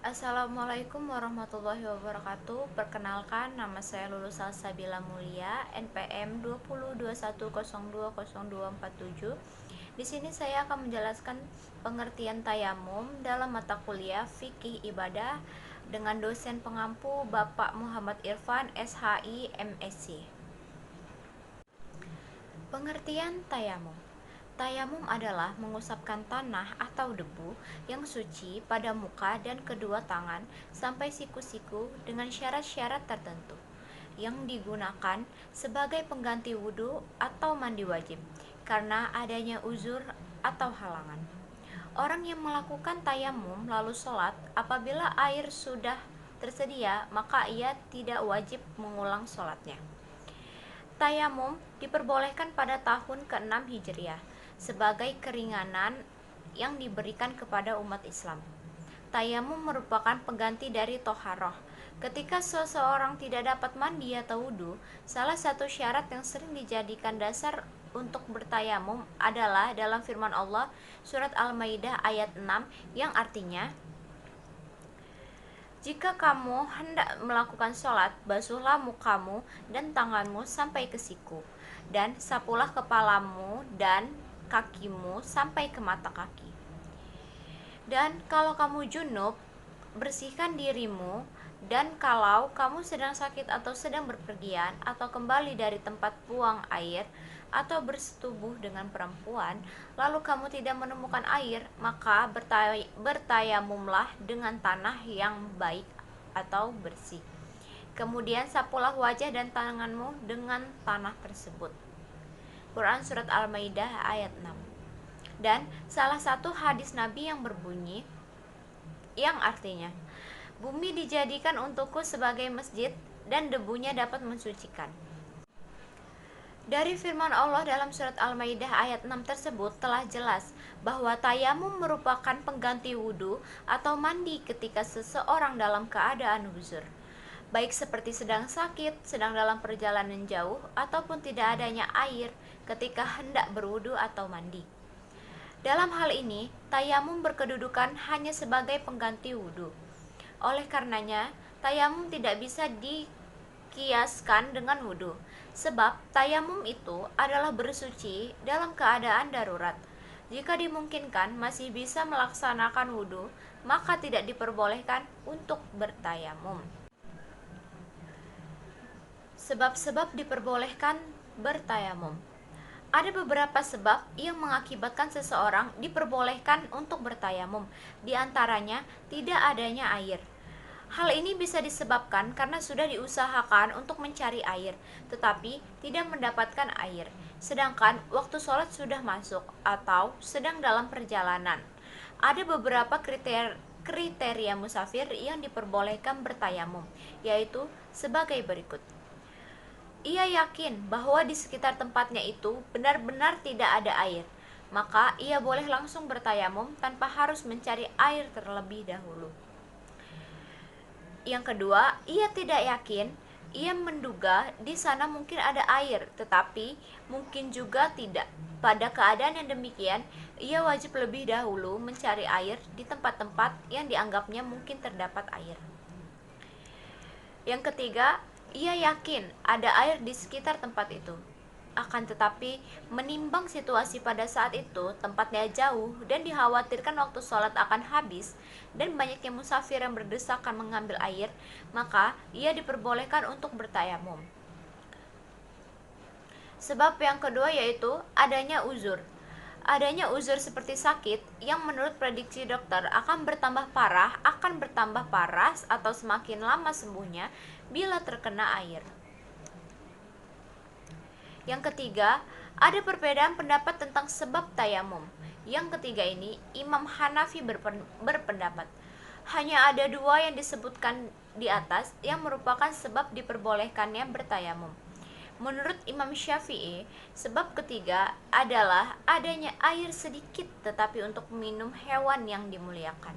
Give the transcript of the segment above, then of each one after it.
Assalamualaikum warahmatullahi wabarakatuh. Perkenalkan, nama saya Lulus Salsabila Mulia, NPM 2021020247. Di sini saya akan menjelaskan pengertian tayamum dalam mata kuliah Fikih Ibadah dengan dosen pengampu Bapak Muhammad Irfan, SHI, MSc. Pengertian tayamum. Tayamum adalah mengusapkan tanah atau debu yang suci pada muka dan kedua tangan sampai siku-siku dengan syarat-syarat tertentu yang digunakan sebagai pengganti wudhu atau mandi wajib karena adanya uzur atau halangan. Orang yang melakukan tayamum lalu sholat, apabila air sudah tersedia maka ia tidak wajib mengulang sholatnya. Tayamum diperbolehkan pada tahun ke-6 Hijriah sebagai keringanan yang diberikan kepada umat Islam. Tayamum merupakan pengganti dari toharoh. Ketika seseorang tidak dapat mandi atau wudhu, salah satu syarat yang sering dijadikan dasar untuk bertayamum adalah dalam firman Allah surat Al-Maidah ayat 6 yang artinya, jika kamu hendak melakukan sholat, basuhlah mukamu dan tanganmu sampai ke siku, dan sapulah kepalamu dan kakimu sampai ke mata kaki. Dan kalau kamu junub, bersihkan dirimu, dan kalau kamu sedang sakit atau sedang berpergian atau kembali dari tempat buang air atau bersetubuh dengan perempuan, lalu kamu tidak menemukan air, maka bertayamumlah dengan tanah yang baik atau bersih. Kemudian sapulah wajah dan tanganmu dengan tanah tersebut. Quran Surat Al-Maidah ayat 6. Dan salah satu hadis Nabi yang berbunyi, yang artinya, bumi dijadikan untukku sebagai masjid dan debunya dapat mensucikan. Dari firman Allah dalam surat Al-Maidah ayat 6 tersebut telah jelas bahwa tayamum merupakan pengganti wudhu atau mandi ketika seseorang dalam keadaan uzur, baik seperti sedang sakit, sedang dalam perjalanan jauh, ataupun tidak adanya air ketika hendak berwudhu atau mandi. Dalam hal ini, tayamum berkedudukan hanya sebagai pengganti wudhu. Oleh karenanya, tayamum tidak bisa dikiaskan dengan wudhu, sebab tayamum itu adalah bersuci dalam keadaan darurat. Jika dimungkinkan masih bisa melaksanakan wudhu, maka tidak diperbolehkan untuk bertayamum. Sebab-sebab diperbolehkan bertayamum. Ada beberapa sebab yang mengakibatkan seseorang diperbolehkan untuk bertayamum, di antaranya tidak adanya air. Hal ini bisa disebabkan karena sudah diusahakan untuk mencari air, tetapi tidak mendapatkan air, sedangkan waktu sholat sudah masuk atau sedang dalam perjalanan. Ada beberapa kriteria musafir yang diperbolehkan bertayamum, yaitu sebagai berikut. Ia yakin bahwa di sekitar tempatnya itu benar-benar tidak ada air, maka ia boleh langsung bertayamum tanpa harus mencari air terlebih dahulu. Yang kedua, ia tidak yakin, ia menduga di sana mungkin ada air, tetapi mungkin juga tidak. Pada keadaan yang demikian, ia wajib lebih dahulu mencari air di tempat-tempat yang dianggapnya mungkin terdapat air. Yang ketiga, ia yakin ada air di sekitar tempat itu. Akan tetapi, menimbang situasi pada saat itu, tempatnya jauh dan dikhawatirkan waktu sholat akan habis dan banyaknya musafir yang berdesakan mengambil air, maka ia diperbolehkan untuk bertayamum. Sebab yang kedua yaitu adanya uzur. Adanya uzur seperti sakit yang menurut prediksi dokter akan bertambah parah atau semakin lama sembuhnya bila terkena air. Yang ketiga, ada perbedaan pendapat tentang sebab tayamum. Yang ketiga ini, Imam Hanafi berpendapat hanya ada dua yang disebutkan di atas yang merupakan sebab diperbolehkannya bertayamum. Menurut Imam Syafi'i, sebab ketiga adalah adanya air sedikit tetapi untuk minum hewan yang dimuliakan.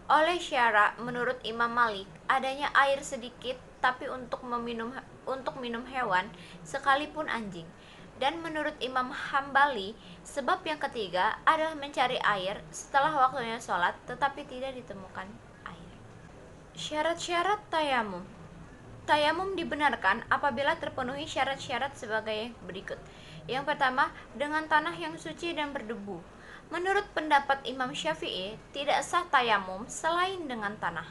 Oleh syara, menurut Imam Malik, adanya air sedikit tapi untuk minum hewan sekalipun anjing. Dan menurut Imam Hambali, sebab yang ketiga adalah mencari air setelah waktunya sholat tetapi tidak ditemukan air. Syarat-syarat tayamum. Tayamum dibenarkan apabila terpenuhi syarat-syarat sebagai berikut. Yang pertama, dengan tanah yang suci dan berdebu. Menurut pendapat Imam Syafi'i, tidak sah tayamum selain dengan tanah.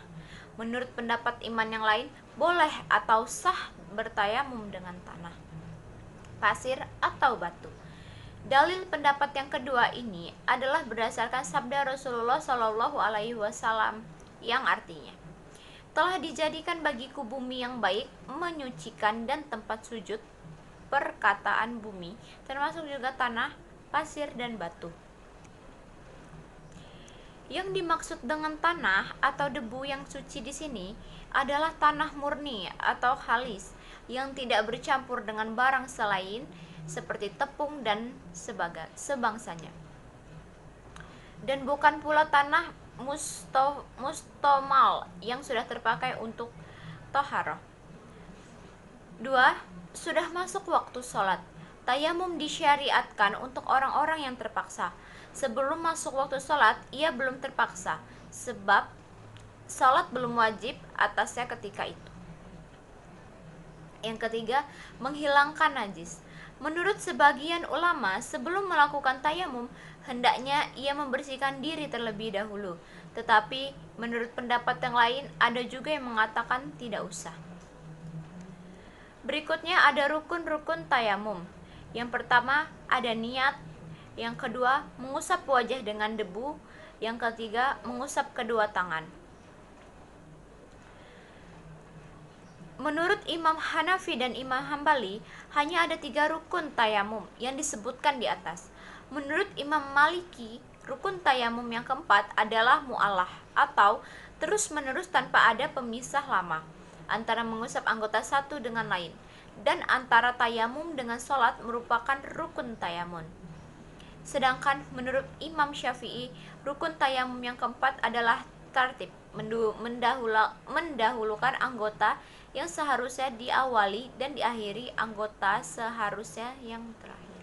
Menurut pendapat imam yang lain, boleh atau sah bertayamum dengan tanah, pasir, atau batu. Dalil pendapat yang kedua ini adalah berdasarkan sabda Rasulullah Shallallahu Alaihi Wasallam yang artinya, telah dijadikan bagiku bumi yang baik, menyucikan dan tempat sujud, perkataan bumi, termasuk juga tanah, pasir, dan batu. Yang dimaksud dengan tanah atau debu yang suci di sini adalah tanah murni atau halis yang tidak bercampur dengan barang selain seperti tepung dan sebangsanya. Dan bukan pula tanah mustomal yang sudah terpakai untuk toharoh. 2. Sudah masuk waktu sholat. Tayamum disyariatkan untuk orang-orang yang terpaksa. Sebelum masuk waktu sholat, ia belum terpaksa, sebab sholat belum wajib atasnya ketika itu. Yang ketiga, menghilangkan najis. Menurut sebagian ulama, sebelum melakukan tayamum, hendaknya ia membersihkan diri terlebih dahulu. Tetapi, menurut pendapat yang lain, ada juga yang mengatakan tidak usah. Berikutnya ada rukun-rukun tayamum. Yang pertama, ada niat. Yang kedua, mengusap wajah dengan debu. Yang ketiga, mengusap kedua tangan. Menurut Imam Hanafi dan Imam Hambali, hanya ada 3 rukun tayamum yang disebutkan di atas. Menurut Imam Maliki, rukun tayamum yang keempat adalah mu'alah atau terus-menerus tanpa ada pemisah lama antara mengusap anggota satu dengan lain, dan antara tayamum dengan sholat merupakan rukun tayamum. Sedangkan menurut Imam Syafi'i, rukun tayamum yang keempat adalah tartib, mendahulukan anggota yang seharusnya diawali dan diakhiri anggota seharusnya yang terakhir.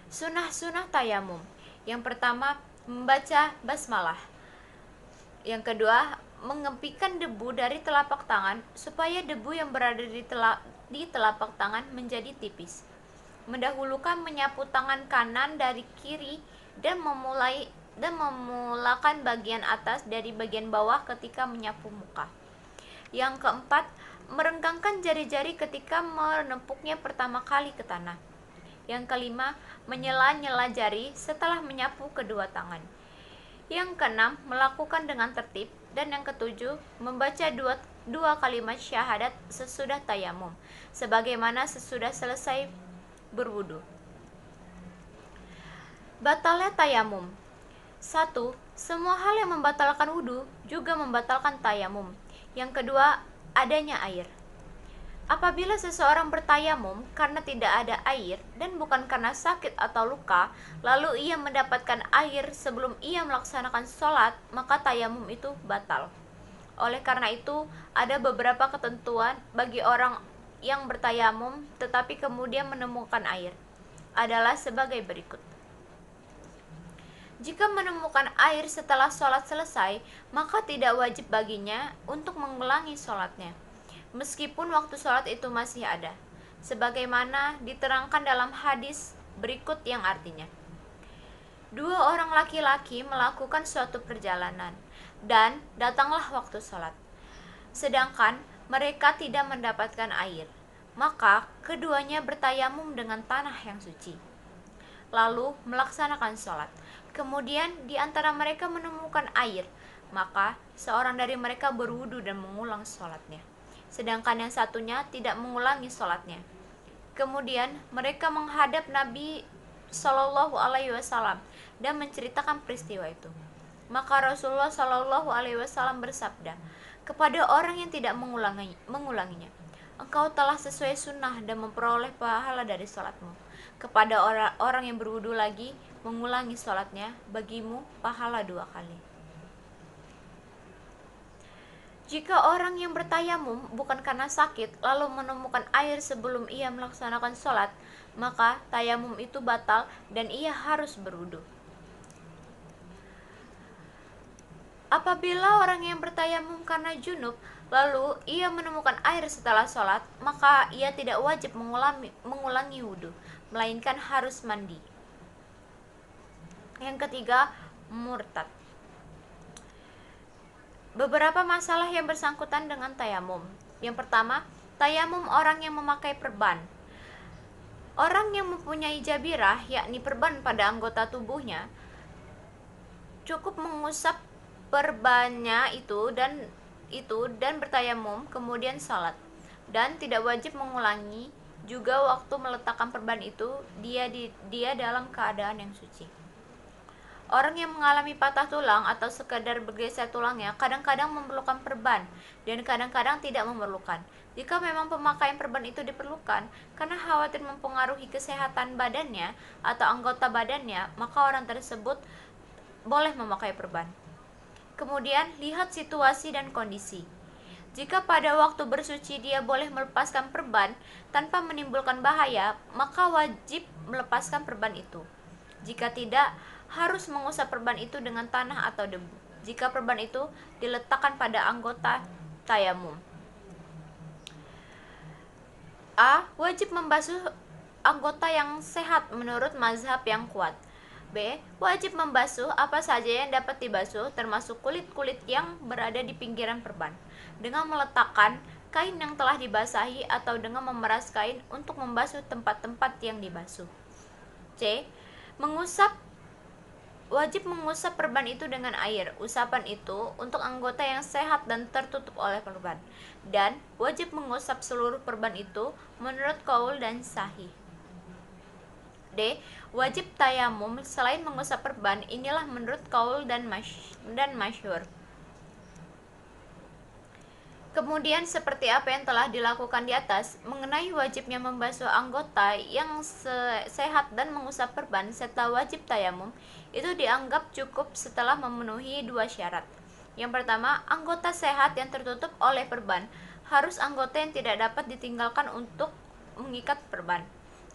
Sunah-sunah tayamum. Yang pertama, membaca basmalah. Yang kedua, mengempikan debu dari telapak tangan supaya debu yang berada di telapak tangan menjadi tipis. Mendahulukan menyapu tangan kanan dari kiri dan memulakan bagian atas dari bagian bawah ketika menyapu muka. Yang keempat, merenggangkan jari-jari ketika menepuknya pertama kali ke tanah. Yang kelima, menyela-nyela jari setelah menyapu kedua tangan. Yang keenam, melakukan dengan tertib. Dan yang ketujuh, membaca dua kalimat syahadat sesudah tayamum, sebagaimana sesudah selesai berwudu. Batalnya tayamum. 1. Semua hal yang membatalkan wudu juga membatalkan tayamum. Yang kedua, adanya air. Apabila seseorang bertayamum karena tidak ada air dan bukan karena sakit atau luka, lalu ia mendapatkan air sebelum ia melaksanakan sholat, maka tayamum itu batal. Oleh karena itu, ada beberapa ketentuan bagi orang yang bertayamum tetapi kemudian menemukan air, adalah sebagai berikut. Jika menemukan air setelah sholat selesai, maka tidak wajib baginya untuk mengulangi sholatnya, meskipun waktu sholat itu masih ada, sebagaimana diterangkan dalam hadis berikut yang artinya, 2 orang laki-laki melakukan suatu perjalanan, dan datanglah waktu sholat, sedangkan mereka tidak mendapatkan air, maka keduanya bertayamum dengan tanah yang suci, lalu melaksanakan sholat. Kemudian di antara mereka menemukan air, maka seorang dari mereka berwudu dan mengulang sholatnya, sedangkan yang satunya tidak mengulangi sholatnya. Kemudian mereka menghadap Nabi Shallallahu Alaihi Wasallam dan menceritakan peristiwa itu. Maka Rasulullah Shallallahu Alaihi Wasallam bersabda kepada orang yang tidak mengulanginya, engkau telah sesuai sunnah dan memperoleh pahala dari sholatmu. Kepada orang yang berwudu lagi mengulangi sholatnya, bagimu pahala 2 kali. Jika orang yang bertayamum bukan karena sakit lalu menemukan air sebelum ia melaksanakan sholat, maka tayamum itu batal dan ia harus berwudu. Apabila orang yang bertayamum karena junub lalu ia menemukan air setelah sholat, maka ia tidak wajib mengulangi wudu, melainkan harus mandi. Yang ketiga, murtad. Beberapa masalah yang bersangkutan dengan tayamum. Yang pertama, tayamum orang yang memakai perban. Orang yang mempunyai jabirah, yakni perban pada anggota tubuhnya, cukup mengusap perbannya itu dan bertayamum kemudian salat, dan tidak wajib mengulangi. Juga waktu meletakkan perban itu dia dalam keadaan yang suci. Orang yang mengalami patah tulang atau sekadar bergeser tulangnya kadang-kadang memerlukan perban dan kadang-kadang tidak memerlukan. Jika memang pemakaian perban itu diperlukan karena khawatir mempengaruhi kesehatan badannya atau anggota badannya, maka orang tersebut boleh memakai perban. Kemudian, lihat situasi dan kondisi. Jika pada waktu bersuci dia boleh melepaskan perban tanpa menimbulkan bahaya, maka wajib melepaskan perban itu. Jika tidak, harus mengusap perban itu dengan tanah atau debu. Jika perban itu diletakkan pada anggota tayamum. A. Wajib membasuh anggota yang sehat menurut mazhab yang kuat. B. Wajib membasuh apa saja yang dapat dibasuh, termasuk kulit-kulit yang berada di pinggiran perban, dengan meletakkan kain yang telah dibasahi atau dengan memeras kain untuk membasuh tempat-tempat yang dibasuh. C. Wajib mengusap perban itu dengan air. Usapan itu untuk anggota yang sehat dan tertutup oleh perban, dan wajib mengusap seluruh perban itu menurut qaul dan sahih. D. Wajib tayamum selain mengusap perban, inilah menurut qaul dan masyhur. Kemudian seperti apa yang telah dilakukan di atas mengenai wajibnya membasuh anggota yang sehat dan mengusap perban serta wajib tayamum, itu dianggap cukup setelah memenuhi dua syarat. Yang pertama, anggota sehat yang tertutup oleh perban harus anggota yang tidak dapat ditinggalkan untuk mengikat perban.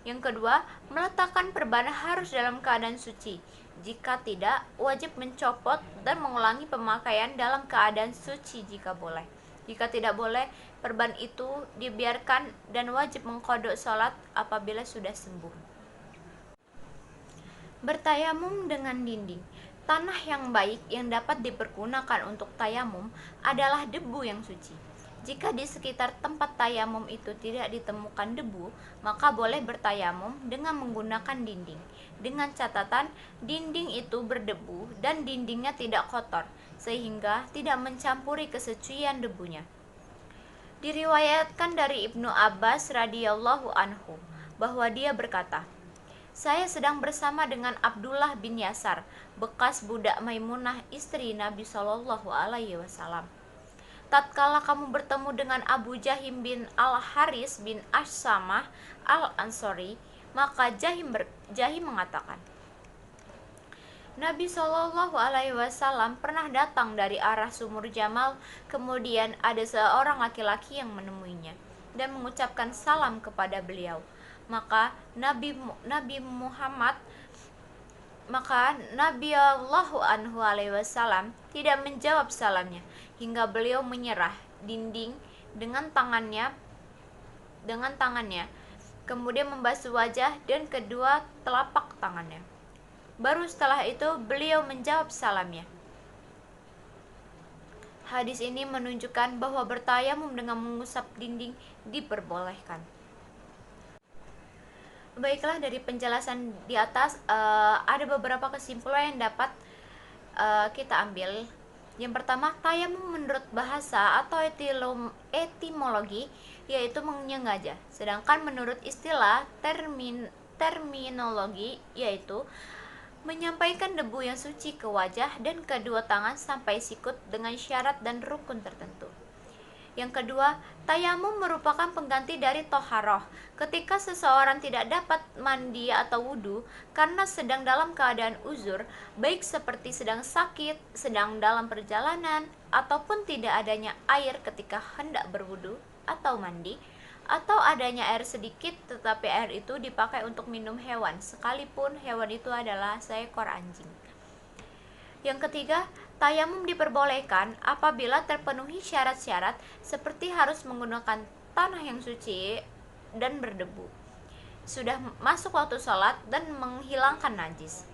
Yang kedua, meletakkan perban harus dalam keadaan suci. Jika tidak, wajib mencopot dan mengulangi pemakaian dalam keadaan suci jika boleh. Jika tidak boleh, perban itu dibiarkan dan wajib mengqadha sholat apabila sudah sembuh. Bertayamum dengan dinding. Tanah yang baik yang dapat dipergunakan untuk tayamum adalah debu yang suci. Jika di sekitar tempat tayamum itu tidak ditemukan debu, maka boleh bertayamum dengan menggunakan dinding. Dengan catatan, dinding itu berdebu dan dindingnya tidak kotor, sehingga tidak mencampuri kesucian debunya. Diriwayatkan dari Ibnu Abbas radhiyallahu anhu bahwa dia berkata, "Saya sedang bersama dengan Abdullah bin Yasar, bekas budak Maimunah istri Nabi Shallallahu alaihi wasallam. Tatkala kamu bertemu dengan Abu Jahim bin Al-Haris bin Ashsamah Al-Ansori, maka Jahim mengatakan, Nabi Shallallahu alaihi wasallam pernah datang dari arah sumur Jamal, kemudian ada seorang laki-laki yang menemuinya dan mengucapkan salam kepada beliau. Maka Nabi Allahu anhu alaihi wasallam tidak menjawab salamnya hingga beliau menyerah dinding dengan tangannya, kemudian membasuh wajah dan kedua telapak tangannya. Baru setelah itu beliau menjawab salamnya. Hadis ini menunjukkan bahwa bertayamum dengan mengusap dinding diperbolehkan. Baiklah, dari penjelasan di atas ada beberapa kesimpulan yang dapat kita ambil. Yang pertama, tayamum menurut bahasa atau etimologi yaitu menyengaja, sedangkan menurut istilah terminologi yaitu menyampaikan debu yang suci ke wajah dan kedua tangan sampai sikut dengan syarat dan rukun tertentu. Yang kedua, tayamum merupakan pengganti dari toharoh. Ketika seseorang tidak dapat mandi atau wudhu karena sedang dalam keadaan uzur, baik seperti sedang sakit, sedang dalam perjalanan, ataupun tidak adanya air ketika hendak berwudhu atau mandi, atau adanya air sedikit tetapi air itu dipakai untuk minum hewan, sekalipun hewan itu adalah seekor anjing. Yang ketiga, tayamum diperbolehkan apabila terpenuhi syarat-syarat seperti harus menggunakan tanah yang suci dan berdebu, sudah masuk waktu sholat, dan menghilangkan najis.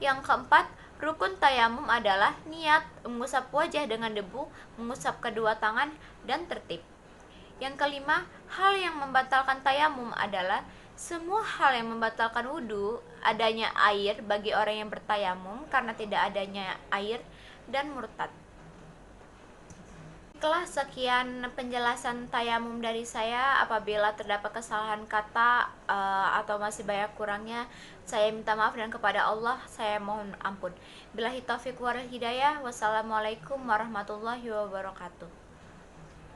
Yang keempat, rukun tayamum adalah niat, mengusap wajah dengan debu, mengusap kedua tangan, dan tertib. Yang kelima, hal yang membatalkan tayamum adalah semua hal yang membatalkan wudhu, adanya air bagi orang yang bertayamum karena tidak adanya air, dan murtad. Setelah sekian penjelasan tayamum dari saya, apabila terdapat kesalahan kata atau masih banyak kurangnya, saya minta maaf, dan kepada Allah saya mohon ampun. Billahi taufiq wal hidayah. Wassalamualaikum warahmatullahi wabarakatuh.